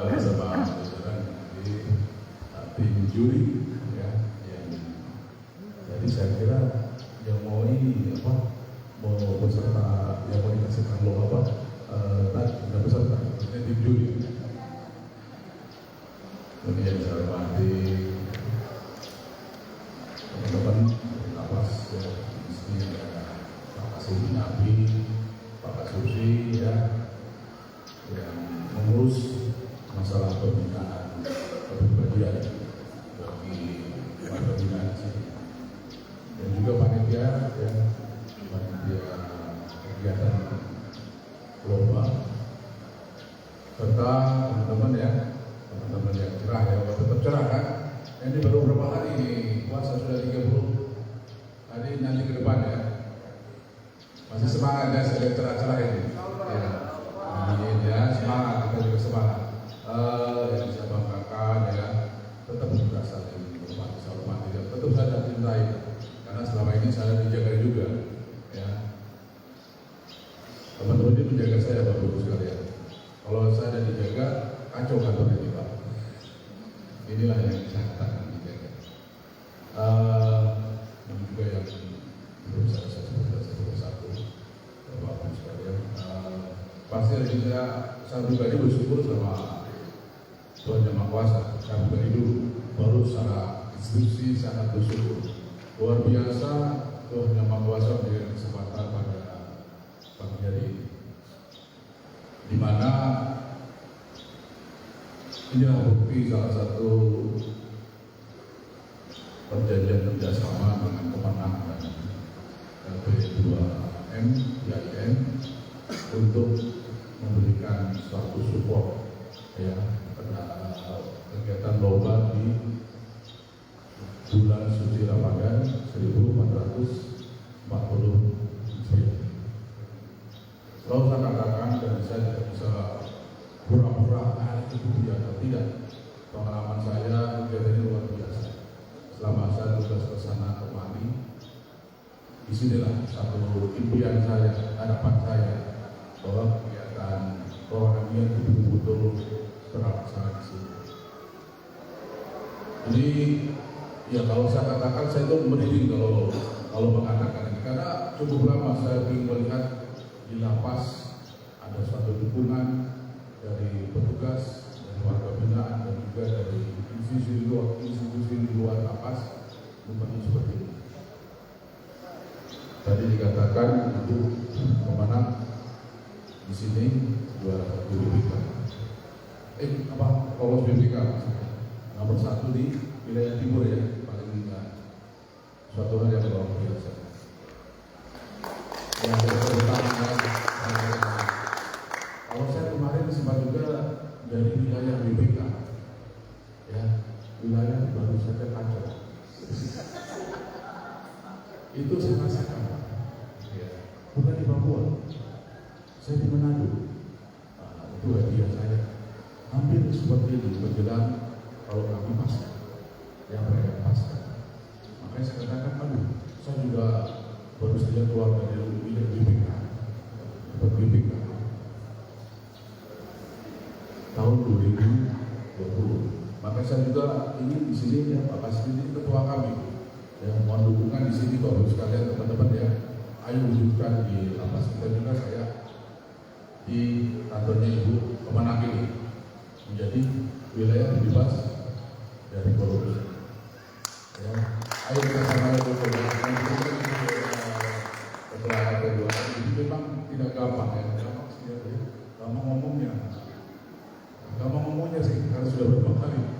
S5: bersama jajaran di tim juri ya. Jadi saya kira yang mau ini mau peserta yang mau dikasihkan tidak peserta ini tim juri. Kemudian saya hormati teman-teman lapas di sini ada Pak Kasih Nabi, Pak Susi ya, yang mengurus masalah pembinaan kepribadian bagi warga binaan sini, dan juga panitia ya, panitia kegiatan lomba, serta teman-teman yang cerah ya, tetap cerah kan. Ini baru berapa hari ini, puasa sudah 30 hari, nanti ke depan ya. Masih semangat ya, saya cerah-cerah ini ya. Amin ya, semangat, kita juga semangat. Yang bisa banggakan ya, tetap juga saling hormati, tetap saya cintai, karena selama ini saya dijaga juga ya. Teman-teman ini menjaga saya Bapak Ibu sekalian. Kalau saya ada dijaga, kacau kantor ini Pak. Inilah yang saya katakan dijaga. Dan juga yang belum saya sebutkan satu persatu, Bapak-Bapak sekalian. Pasti saya pribadi bersyukur sama Tuhan Yang Maha Kuasa. Saya pribadi dulu, baru secara institusi sangat bersyukur. Luar biasa Tuhan Yang Maha Kuasa memberikan kesempatan pada pagi hari ini, di mana inilah bukti salah satu perjanjian kerjasama dengan kemenangan LP2M IAIN untuk memberikan suatu support ya pada kegiatan lomba di bulan suci Ramadan 1440 Hijriah. Selalu saya katakan, dan saya tidak bisa pura-pura itu biasa, tidak. Pengalaman saya kegiatan ini luar biasa. Selama saya tugas ke sana kemari, disinilah satu impian saya, harapan saya, bahwa kegiatan rohani itu betul-betul terlaksana di sini. Jadi ya kalau saya katakan, saya itu merinding kalau mengatakan ini, karena cukup lama saya ingin melihat di lapas ada suatu dukungan dari petugas, dari warga binaan, dan juga dari institusi di luar lapas, bukan seperti ini. Tadi dikatakan untuk pemenang di sini juara satu BPK. Lolos BPK nomor 1 di wilayah timur ya, paling suatu hal yang luar biasa. Yang kalau saya kemarin sempat juga dari wilayah BPK, ya wilayah baru saja kacau. Itu saya rasakan, ya, bukan di Papua, saya di Manado. Itu hadiah saya. Hampir seperti itu menjelang kalau kami pasca, yang mereka pasca. Makanya saya katakan, saya juga baru saja keluar dari wilayah BPK, dapat BPK tahun 2020. Maka saya juga ingin di sini ya, Pak Kasih ini ketua kami, ya, mohon dukungan di sini Bapak sekalian teman-teman ya. Ayo wujudkan di lapas kita juga saya di kantornya Ibu Kemenak ini menjadi wilayah bebas dari korupsi. Ya, ayo kita sama-sama bekerja. Setelah kedua ini memang tidak gampang ya, gampang ngomongnya sih karena sudah beberapa kali.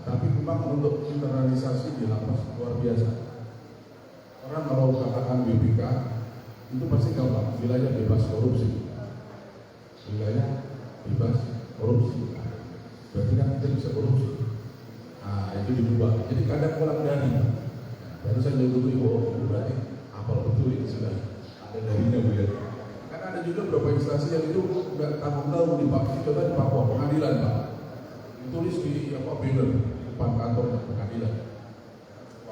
S5: Tapi memang untuk internalisasi di lapas luar biasa. Orang kalau katakan BPK itu pasti gampang, wilayah bebas korupsi. Wilayah bebas korupsi. Berarti kan kita bisa korupsi. Itu diubah. Jadi kadang orang dari. Baru saya dulu itu berarti apal betul ini sudah ada darinya begitu. Karena ada juga beberapa instansi yang itu nggak tahu di Papua, coba di Papua pengadilan Pak. Ditulis di banner depan kantor pengadilan.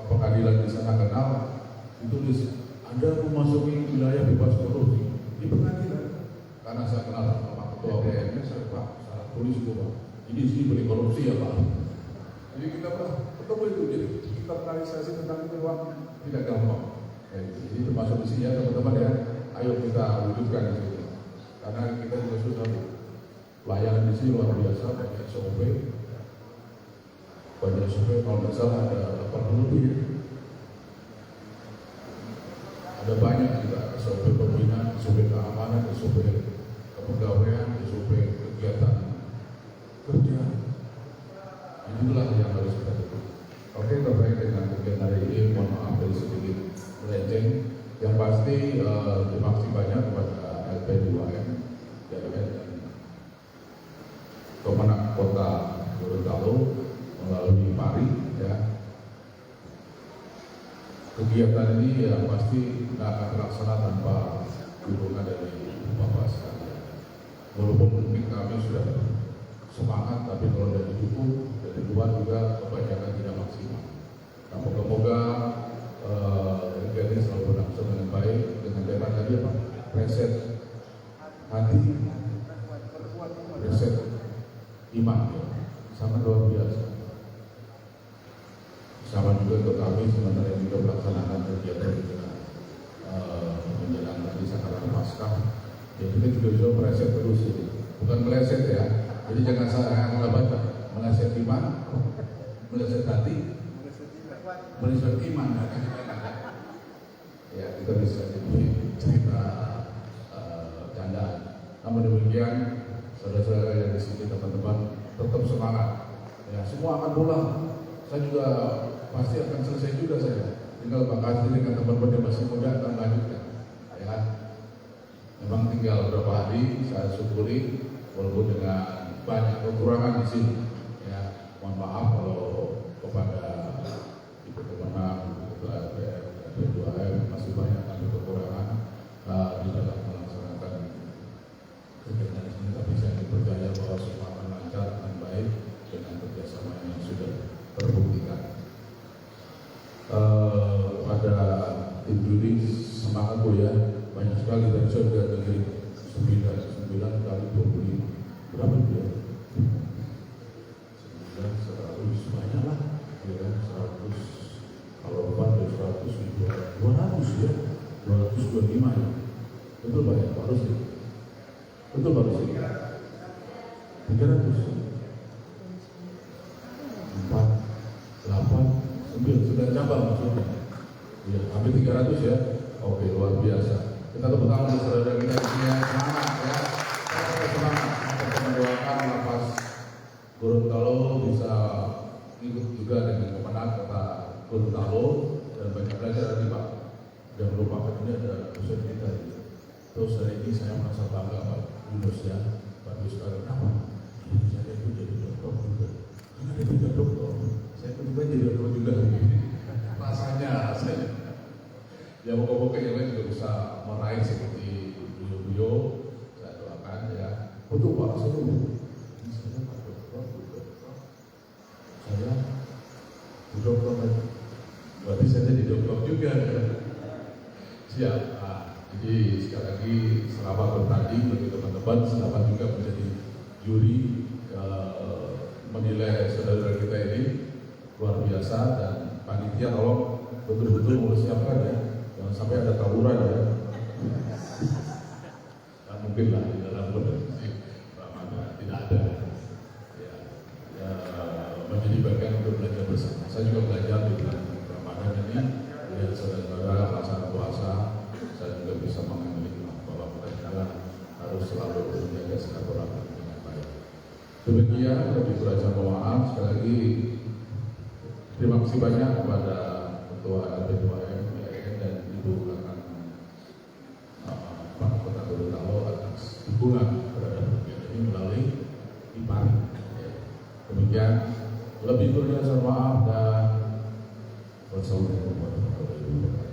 S5: Pengadilan di sana kenal, ditulis Anda memasuki wilayah bebas korupsi di pengadilan. Karena saya kenal Pak Ketua PN, saya Pak, salah tulis itu Pak. Ini sini beri korupsi ya Pak. Jadi kita ketemu itu, jadi internalisasi tentang itu uang tidak gampang. Jadi termasuk di sini ya teman-teman ya. Ayo kita wujudkan di sini. Karena kita juga susah. Layanan di sini luar biasa, banyak SOP. Banyak SOP kalau nggak salah ada 80 lebih ya. Ada banyak juga SOP pembinaan, SOP keamanan, SOP kepegawaian, SOP kegiatan kerja. Inilah yang harus kita lakukan. Oke, terkait dengan kegiatan hari ini, mohon maaf dari sedikit melenceng. Yang pasti terima kasih banyak kepada LP2M, DLN, dan Kemenak Kota Gorontalo melalui PARI. Ya. Kegiatan ini ya pasti tidak akan terlaksana tanpa dukungan dari Bapak sekalian. Walaupun kami sudah semangat, tapi kalau dari didukung dari luar juga kebanyakan tidak maksimal. Nah, moga-moga kegiatan selalu berlangsung dengan baik dengan tema tadi apa? Reset hati, reset iman, ya. Sangat luar biasa. Sama juga untuk kami sementara yang juga melaksanakan kegiatan kita menjelang tadi Sakaratul Paskah. Ya kita juga bisa mereset terus, jadi bukan meleset ya. Jadi jangan salah baca, meleset iman, meleset hati, meleset iman. Ya kita bisa jadi cerita candaan. Namun demikian, saudara-saudara yang di sini teman-teman tetap semangat. Ya semua akan pulang. Saya juga pasti akan selesai juga saya. Tinggal Pak Kasih dengan teman-teman yang masih muda akan lanjutkan. Ya, memang tinggal beberapa hari saya syukuri walaupun dengan banyak kekurangan di sini. Ya, mohon maaf kalau kepada Ibu Kemenak, Ketua LPM, LP2M masih banyak kami kekurangan di dalam melaksanakan kegiatan ini. Tapi saya percaya bahwa semua akan lancar dan baik dengan kerjasama yang sudah terbuktikan. Pada tim juri semangat Bu ya, banyak sekali dan saya sudah dengerin 9 kali 25 berapa itu ya? 9, 100 banyak lah ya kan, 100 kalau 4 200 ya, 225 ya, betul Pak ya, harus ya, betul Pak ya, 300 4, 8, 9, sudah cabang maksudnya ya, hampir 300 ya, Oke, luar biasa. Kita tepuk tangan untuk saudara kita di sini. Semangat ya. Kita semangat untuk mendoakan lapas Gorontalo bisa ikut juga dengan kemenang kota Gorontalo dan banyak belajar nanti Pak. Jangan lupakan ini ada dosen kita. Terus hari ini saya merasa bangga Pak Yunus ya. Pak Yunus kenapa? Saya itu jadi dokter juga. Karena dia juga dokter. Saya juga jadi dokter juga. Rasanya. Ya pokok-pokok yang lain juga bisa meraih seperti beliau-beliau. Saya doakan ya. Untuk Pak Rasul. Saya Pak Dokter, saya dokter lagi. Berarti saya jadi dokter juga. Siap. Nah, jadi sekali lagi selamat bertanding bagi teman-teman. Selamat juga menjadi juri menilai saudara kita ini luar biasa dan panitia tolong betul-betul mempersiapkan ya. Jangan sampai ada tawuran ya. Nah, mungkin lah di dalam kondisi Ramadan tidak ada. Ya, menjadi bagian untuk belajar bersama. Saya juga belajar di bulan Ramadan ini melihat saudara-saudara melaksanakan puasa. Saya juga bisa mengambil hikmah bahwa kita harus selalu menjaga silaturahmi dengan baik. Demikian lebih kurang mohon sekali lagi terima kasih banyak kepada Ketua LP2M dan Ibu Akan Pak Kota Gorontalo atas dukungan terhadap kegiatan ini melalui IPARI. Demikian lebih kurang saya maaf dan wassalamualaikum warahmatullahi wabarakatuh.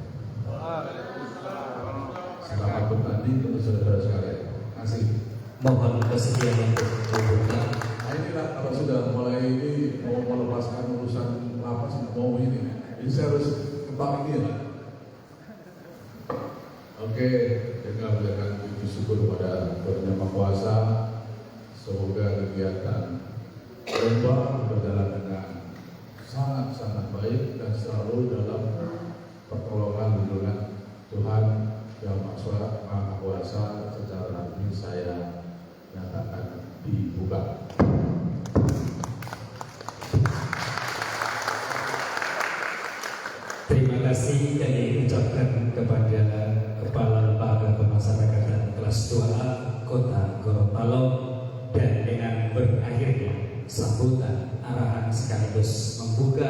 S5: Selamat bertanding untuk saudara sekalian. Terima kasih.
S1: Mohon kesediaan untuk berbuka.
S5: Nah inilah kalau sudah mulai ini mau melepaskan urusan lapas mau ini saya harus kembali ini ya. Oke, dengan berikan puji syukur kepada Tuhan Yang Maha Kuasa. Semoga kegiatan lomba berjalan dengan sangat-sangat baik dan selalu dalam pertolongan lindungan Tuhan Yang Maha Kuasa. Secara ini saya nyatakan dibuka.
S1: Terima kasih kami ucapkan kepada Kepala Lembaga Pemasyarakatan kelas 2A Kota Gorontalo dan dengan berakhirnya sambutan arahan sekaligus membuka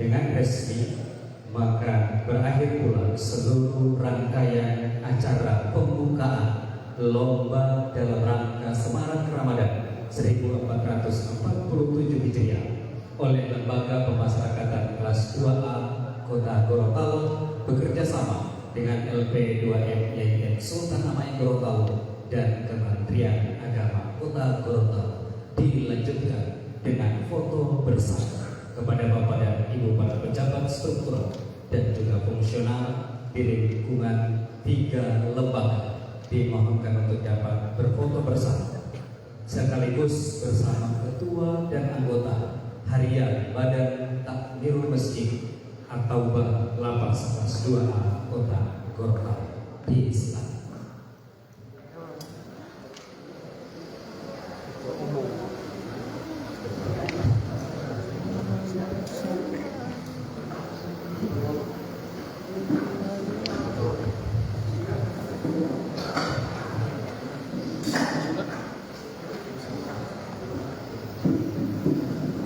S1: dengan resmi maka berakhir pula seluruh rangkaian acara pembukaan lomba dalam rangka Semarak Ramadan 1447 Hijriah oleh Lembaga Pemasyarakatan kelas 2A Kota Gorontalo bekerja sama dengan LP2M YIN Sultan Hamengkubuwono Gorontalo dan Kementerian Agama Kota Gorontalo dilanjutkan dengan foto bersama kepada Bapak dan Ibu para pejabat struktural dan juga fungsional di lingkungan 3 lembaga dimohonkan untuk dapat berfoto bersama sekaligus bersama ketua dan anggota harian Badan Takmirul Masjid atau Lapas kelas 2A Kota Gorontalo di Islam.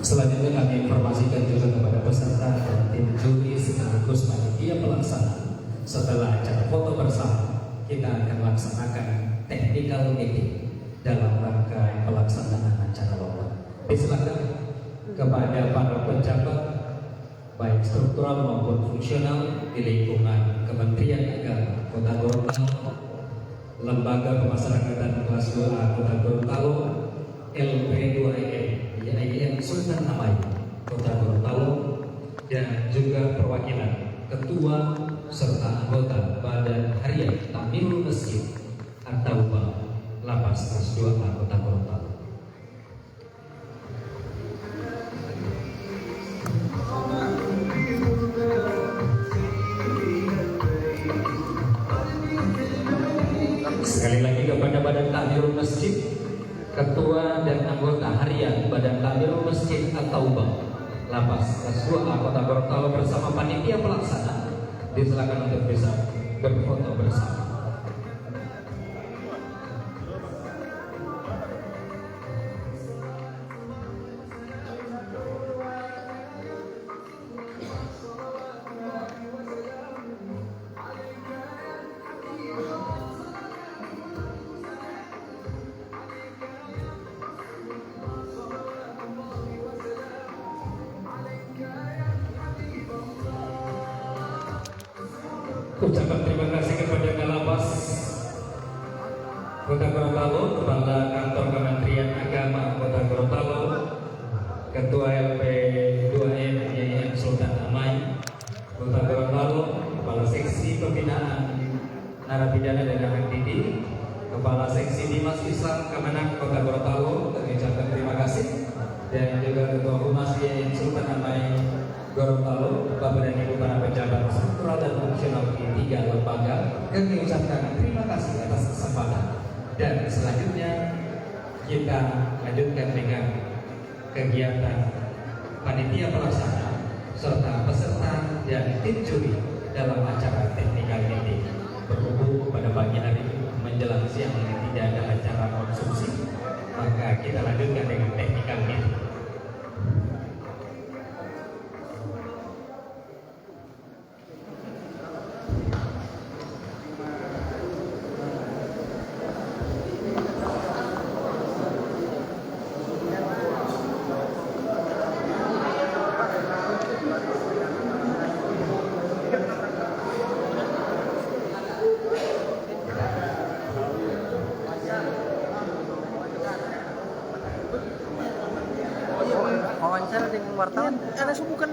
S1: Selanjutnya kami informasikan juga kepada peserta dan tim juri sekaligus panitia pelaksana. Setelah acara foto bersama, kita akan laksanakan technical meeting dalam rangka pelaksanaan acara lomba. Disilakan kepada para pejabat baik struktural maupun fungsional di lingkungan Kementerian Agama Kota Gorontalo, Lembaga Pemasyarakatan kelas 2A Kota Gorontalo, LP2M YIN Sultan Hamengkubuwono Kota Gorontalo, dan juga perwakilan ketua serta anggota Badan Harian Takmirul Masjid atau Lapas kelas 2A Kota Gorontalo. Sekali lagi kepada Badan Takmirul Masjid, ketua dan anggota harian Badan Takmirul Masjid atau Lapas kelas 2A Kota Gorontalo bersama panitia pelaksana disilakan untuk bisa berfoto bersama. Ucapan terima kasih kepada Kalapas Kota Gorontalo, Kepala Kantor Kementerian Agama Kota Gorontalo, Ketua LP 2M Yayasan Sultan Amai Kota Gorontalo, Kepala Seksi Pembinaan Narapidana dan Anak Didik, Kepala Seksi Dimas Islam Kemenak Kota Gorontalo, kami ucapkan terima kasih, dan juga Ketua Humas Yayasan Sultan Amai Gorontalo, Bapak dan Ibu para pejabat struktural dan fungsional di 3 lembaga, kami ucapkan terima kasih atas kesempatan. Dan selanjutnya kita lanjutkan dengan kegiatan panitia pelaksana serta peserta dan tim juri dalam acara technical meeting. Berhubung pada pagi hari menjelang siang ini tidak ada acara konsumsi, maka kita lanjutkan dengan technical meeting.
S6: wawancara dengan wartawan ada subukan